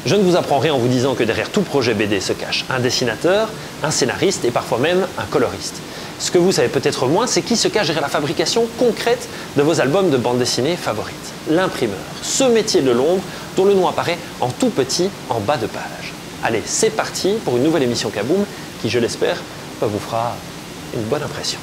Je ne vous apprends rien en vous disant que derrière tout projet BD se cache un dessinateur, un scénariste et parfois même un coloriste. Ce que vous savez peut-être moins, c'est qui se cache derrière la fabrication concrète de vos albums de bande dessinée favorites. L'imprimeur, ce métier de l'ombre dont le nom apparaît en tout petit en bas de page. Allez, c'est parti pour une nouvelle émission Kaboom qui, je l'espère, vous fera une bonne impression.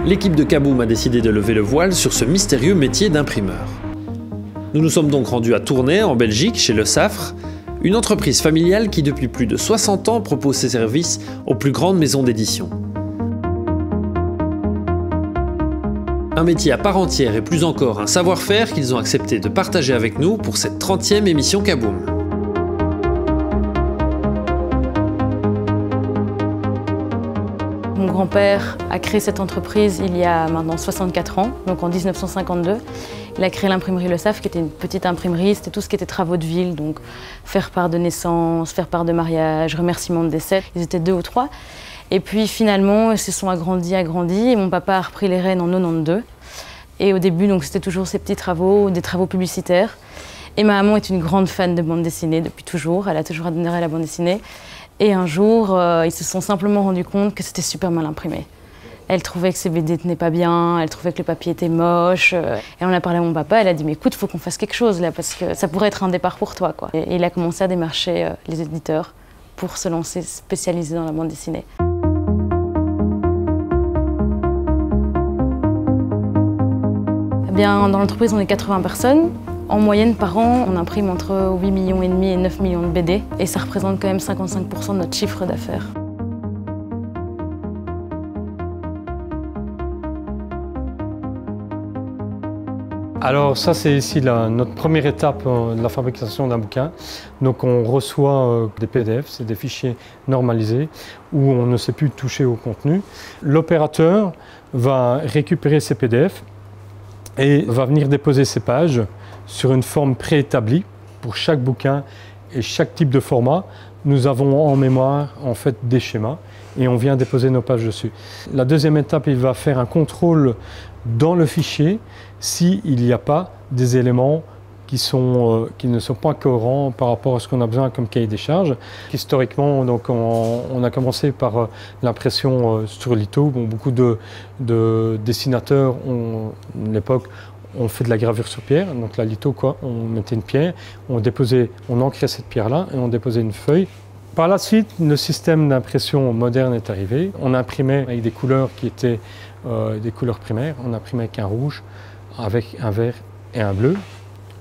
L'équipe de Kaboom a décidé de lever le voile sur ce mystérieux métier d'imprimeur. Nous nous sommes donc rendus à Tournai, en Belgique, chez Le Saffre, une entreprise familiale qui depuis plus de 60 ans propose ses services aux plus grandes maisons d'édition. Un métier à part entière et plus encore un savoir-faire qu'ils ont accepté de partager avec nous pour cette 30e émission Kaboom. Mon grand-père a créé cette entreprise il y a maintenant 64 ans, donc en 1952. Il a créé l'imprimerie Le Saffre, qui était une petite imprimerie. C'était tout ce qui était travaux de ville, donc faire part de naissance, faire part de mariage, remerciements de décès. Ils étaient 2 ou 3. Et puis finalement, ils se sont agrandis. Et mon papa a repris les rênes en 92. Et au début, donc c'était toujours ces petits travaux, des travaux publicitaires. Et ma maman est une grande fan de bande dessinée depuis toujours. Elle a toujours adoré la bande dessinée. Et un jour, ils se sont simplement rendus compte que c'était super mal imprimé. Elle trouvait que ces BD tenaient pas bien, elle trouvait que le papier était moche. Et on a parlé à mon papa, elle a dit « mais écoute, il faut qu'on fasse quelque chose là, parce que ça pourrait être un départ pour toi, quoi ». Et il a commencé à démarcher les éditeurs pour se lancer spécialisé dans la bande dessinée. Eh bien, dans l'entreprise, on est 80 personnes. En moyenne, par an, on imprime entre 8,5 millions et 9 millions de BD et ça représente quand même 55% de notre chiffre d'affaires. Alors ça, c'est ici notre première étape de la fabrication d'un bouquin. Donc on reçoit des PDF, c'est des fichiers normalisés où on ne sait plus toucher au contenu. L'opérateur va récupérer ces PDF et va venir déposer ces pages sur une forme préétablie pour chaque bouquin et chaque type de format. Nous avons en mémoire en fait des schémas et on vient déposer nos pages dessus. La deuxième étape, il va faire un contrôle dans le fichier s'il n'y a pas des éléments qui ne sont pas cohérents par rapport à ce qu'on a besoin comme cahier des charges. Historiquement, donc, on a commencé par l'impression sur litho. Bon, beaucoup de dessinateurs à l'époque on fait de la gravure sur pierre, donc la litho, quoi, on mettait une pierre, on ancrait cette pierre-là et on déposait une feuille. Par la suite, le système d'impression moderne est arrivé. On imprimait avec des couleurs qui étaient des couleurs primaires. On imprimait avec un rouge, avec un vert et un bleu.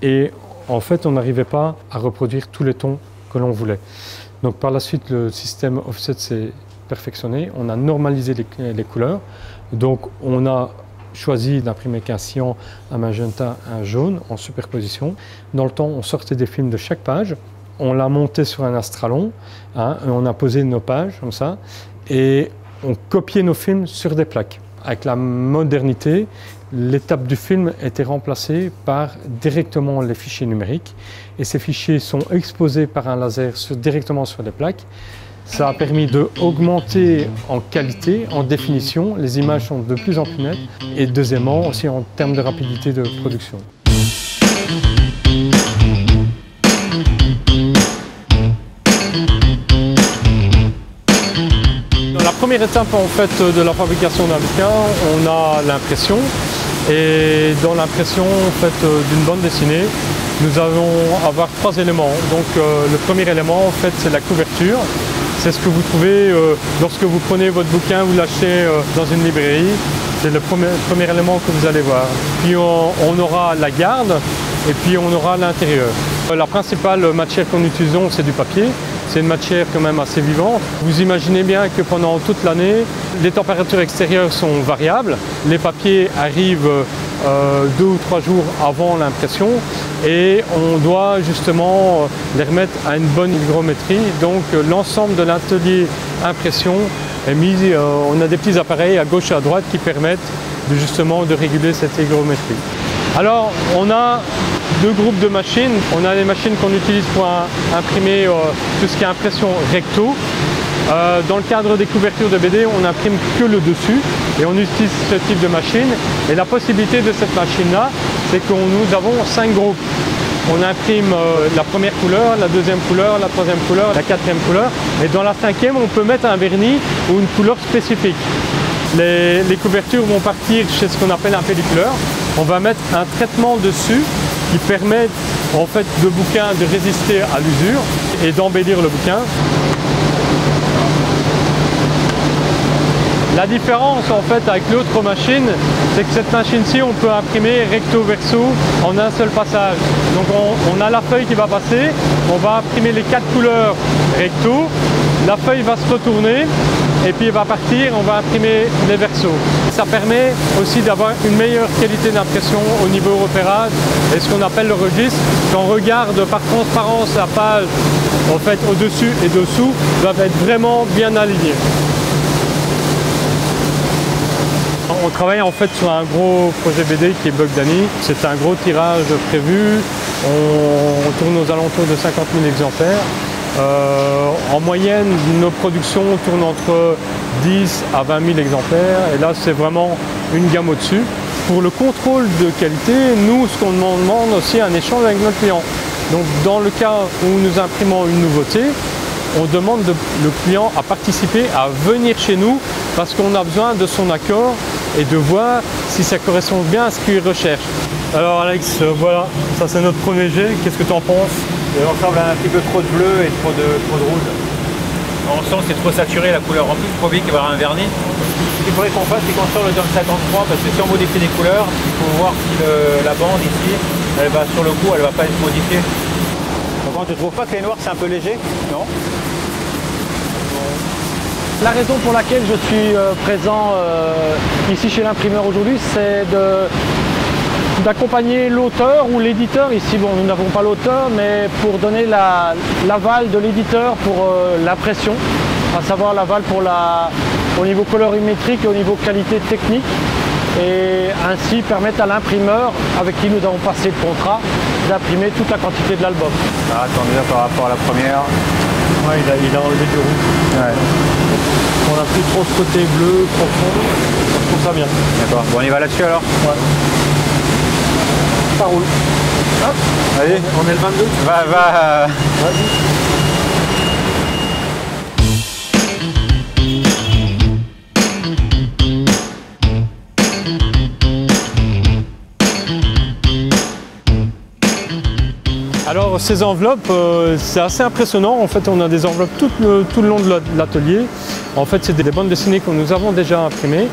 Et en fait, on n'arrivait pas à reproduire tous les tons que l'on voulait. Donc par la suite, le système offset s'est perfectionné. On a normalisé les couleurs. Donc on a choisi d'imprimer qu'un cyan, un magenta, un jaune en superposition. Dans le temps, on sortait des films de chaque page, on l'a monté sur un astralon, hein, et on a posé nos pages comme ça, et on copiait nos films sur des plaques. Avec la modernité, l'étape du film était remplacée par directement les fichiers numériques, et ces fichiers sont exposés par un laser directement sur les plaques. Ça a permis d'augmenter en qualité, en définition, les images sont de plus en plus nettes et deuxièmement aussi en termes de rapidité de production. Dans la première étape en fait, de la fabrication d'un bouquin, on a l'impression et dans l'impression en fait, d'une bande dessinée, nous allons avoir 3 éléments. Donc le premier élément en fait, c'est la couverture. C'est ce que vous trouvez lorsque vous prenez votre bouquin, vous l'achetez dans une librairie. C'est le premier élément que vous allez voir. Puis on aura la garde et puis on aura l'intérieur. La principale matière qu'on utilise, c'est du papier. C'est une matière quand même assez vivante. Vous imaginez bien que pendant toute l'année, les températures extérieures sont variables. Les papiers arrivent 2 ou 3 jours avant l'impression et on doit justement les remettre à une bonne hygrométrie. Donc l'ensemble de l'atelier impression est mis, on a des petits appareils à gauche et à droite qui permettent justement de réguler cette hygrométrie. Alors on a deux groupes de machines. On a les machines qu'on utilise pour imprimer tout ce qui est impression recto. Dans le cadre des couvertures de BD, on n'imprime que le dessus et on utilise ce type de machine. Et la possibilité de cette machine-là, c'est que nous avons 5 groupes. On imprime la première couleur, la deuxième couleur, la troisième couleur, la quatrième couleur. Et dans la cinquième, on peut mettre un vernis ou une couleur spécifique. Les couvertures vont partir chez ce qu'on appelle un pelliculeur. On va mettre un traitement dessus qui permet en fait le bouquin de résister à l'usure et d'embellir le bouquin. La différence en fait avec l'autre machine, c'est que cette machine-ci, on peut imprimer recto-verso en un seul passage. Donc on a la feuille qui va passer, on va imprimer les 4 couleurs recto, la feuille va se retourner et puis elle va partir, on va imprimer les versos. Ça permet aussi d'avoir une meilleure qualité d'impression au niveau repérage et ce qu'on appelle le registre. Quand on regarde par transparence la page, en fait au-dessus et dessous, doivent être vraiment bien alignés. On travaille en fait sur un gros projet BD qui est Bug Danny. C'est un gros tirage prévu. On tourne aux alentours de 50 000 exemplaires. En moyenne, nos productions tournent entre 10 à 20 000 exemplaires. Et là, c'est vraiment une gamme au-dessus. Pour le contrôle de qualité, nous, ce qu'on demande aussi, un échange avec notre client. Donc, dans le cas où nous imprimons une nouveauté, on demande le client à participer, à venir chez nous parce qu'on a besoin de son accord et de voir si ça correspond bien à ce qu'il recherche. Alors Alex, voilà, ça c'est notre premier jet, qu'est-ce que tu en penses? L'ensemble a un petit peu trop de bleu et trop de rouge. En sens, c'est trop saturé la couleur. En plus, il faut bien qu'il y avoir un vernis. Ce qu'il faudrait qu'on fasse, c'est qu'on sort le DOM 53 parce que si on modifie les couleurs, il faut voir si la bande ici, elle va sur le coup, elle ne va pas être modifiée. Donc, tu ne trouves pas que les noirs c'est un peu léger? Non. La raison pour laquelle je suis présent ici chez l'imprimeur aujourd'hui, c'est d'accompagner l'auteur ou l'éditeur. Ici, bon, nous n'avons pas l'auteur, mais pour donner l'aval de l'éditeur pour l'impression, à savoir l'aval au niveau colorimétrique et au niveau qualité technique, et ainsi permettre à l'imprimeur, avec qui nous avons passé le contrat, d'imprimer toute la quantité de l'album. Ah, attends, déjà par rapport à la première. Ouais, il a enlevé du rouge. Ouais. On n'a plus trop ce côté bleu, profond. Je trouve ça bien. D'accord. Bon, on y va là-dessus alors? Ouais. Ça roule. Hop. Allez. On est le 22. Va. Vas-y. Alors ces enveloppes, c'est assez impressionnant. En fait, on a des enveloppes tout le long de l'atelier. En fait, c'est des bandes dessinées que nous avons déjà imprimées.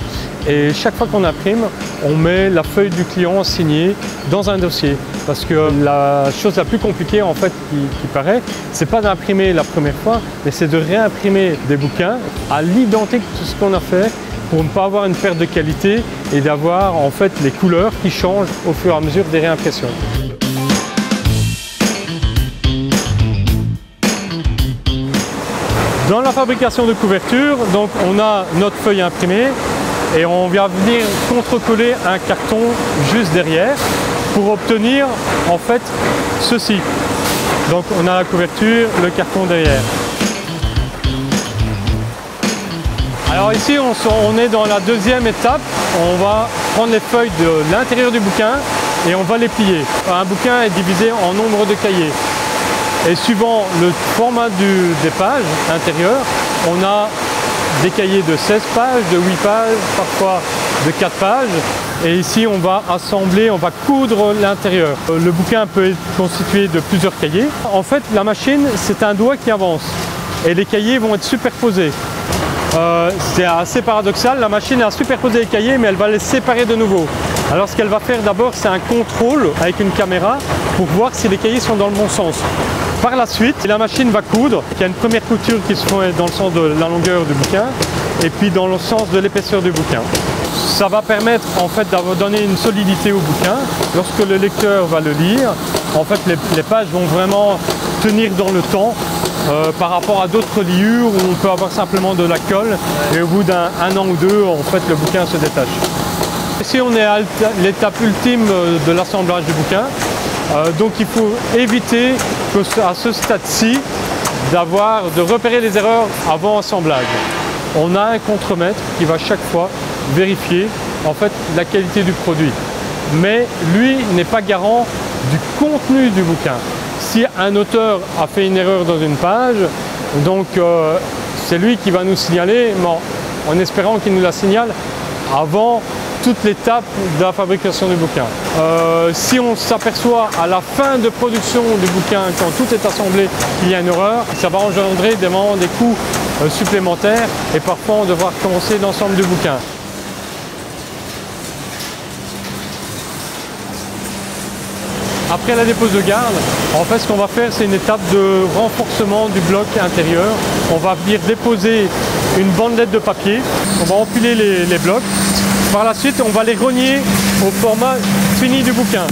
Et chaque fois qu'on imprime, on met la feuille du client signée dans un dossier. Parce que la chose la plus compliquée, en fait, qui paraît, c'est pas d'imprimer la première fois, mais c'est de réimprimer des bouquins à l'identique de ce qu'on a fait pour ne pas avoir une perte de qualité et d'avoir en fait les couleurs qui changent au fur et à mesure des réimpressions. Dans la fabrication de couverture, donc on a notre feuille imprimée et on vient venir contrecoller un carton juste derrière pour obtenir en fait ceci. Donc on a la couverture, le carton derrière. Alors ici on est dans la deuxième étape. On va prendre les feuilles de l'intérieur du bouquin et on va les plier. Un bouquin est divisé en nombre de cahiers. Et suivant le format des pages intérieures, on a des cahiers de 16 pages, de 8 pages, parfois de 4 pages. Et ici, on va assembler, on va coudre l'intérieur. Le bouquin peut être constitué de plusieurs cahiers. En fait, la machine, c'est un doigt qui avance. Et les cahiers vont être superposés. C'est assez paradoxal, la machine a superposé les cahiers, mais elle va les séparer de nouveau. Alors ce qu'elle va faire d'abord, c'est un contrôle avec une caméra pour voir si les cahiers sont dans le bon sens. Par la suite, la machine va coudre. Il y a une première couture qui se fait dans le sens de la longueur du bouquin et puis dans le sens de l'épaisseur du bouquin. Ça va permettre en fait d'avoir donné une solidité au bouquin. Lorsque le lecteur va le lire, en fait les pages vont vraiment tenir dans le temps par rapport à d'autres liures où on peut avoir simplement de la colle et au bout d'un an ou deux, en fait le bouquin se détache. Ici on est à l'étape ultime de l'assemblage du bouquin, donc il faut éviter à ce stade-ci de repérer les erreurs avant assemblage. On a un contremaître qui va chaque fois vérifier en fait la qualité du produit, mais lui n'est pas garant du contenu du bouquin. Si un auteur a fait une erreur dans une page, donc c'est lui qui va nous signaler, en espérant qu'il nous la signale avant toute l'étape de la fabrication du bouquin. Si on s'aperçoit à la fin de production du bouquin, quand tout est assemblé, qu'il y a une erreur, ça va engendrer des coûts supplémentaires et parfois on devra recommencer l'ensemble du bouquin. Après la dépose de garde, en fait ce qu'on va faire c'est une étape de renforcement du bloc intérieur. On va venir déposer une bandelette de papier, on va empiler les blocs. Par la suite on va les rogner au format fini du bouquin.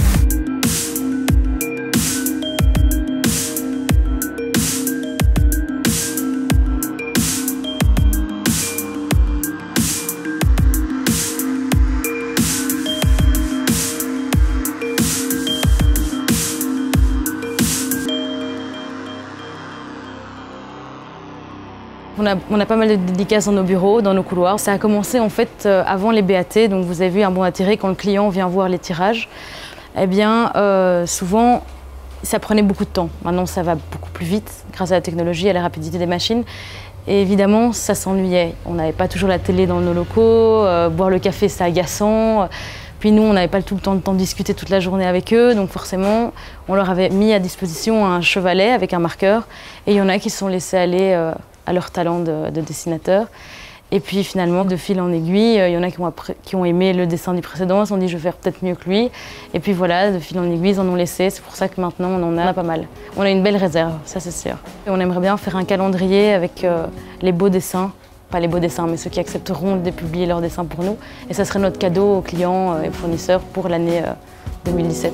On a pas mal de dédicaces dans nos bureaux, dans nos couloirs. Ça a commencé en fait avant les BAT, donc vous avez vu un bon à tirer quand le client vient voir les tirages. Eh bien, souvent, ça prenait beaucoup de temps. Maintenant, ça va beaucoup plus vite grâce à la technologie, à la rapidité des machines. Et évidemment, ça s'ennuyait. On n'avait pas toujours la télé dans nos locaux, boire le café, c'est agaçant. Puis nous, on n'avait pas tout le temps de discuter toute la journée avec eux, donc forcément, on leur avait mis à disposition un chevalet avec un marqueur. Et il y en a qui se sont laissés aller à leur talent de dessinateur. Et puis finalement, de fil en aiguille, il y en a qui ont aimé le dessin du précédent, ils se sont dit je vais faire peut-être mieux que lui. Et puis voilà, de fil en aiguille, ils en ont laissé. C'est pour ça que maintenant, on en a pas mal. On a une belle réserve, ça c'est sûr. Et on aimerait bien faire un calendrier avec les beaux dessins. Pas les beaux dessins, mais ceux qui accepteront de publier leurs dessins pour nous. Et ça serait notre cadeau aux clients et fournisseurs pour l'année 2017.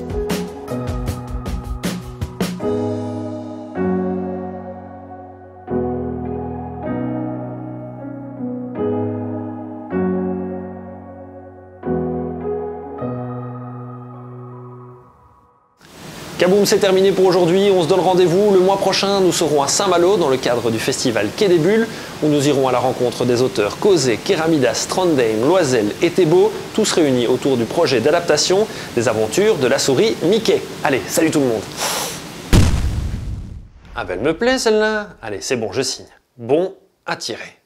Kaboom, c'est terminé pour aujourd'hui. On se donne rendez-vous le mois prochain. Nous serons à Saint-Malo dans le cadre du festival Quai des Bulles où nous irons à la rencontre des auteurs Causé, Kéramidas, Trondheim, Loisel et Thébault, tous réunis autour du projet d'adaptation des aventures de la souris Mickey. Allez, salut tout le monde. Ah ben elle me plaît celle-là. Allez, c'est bon, je signe. Bon à tirer.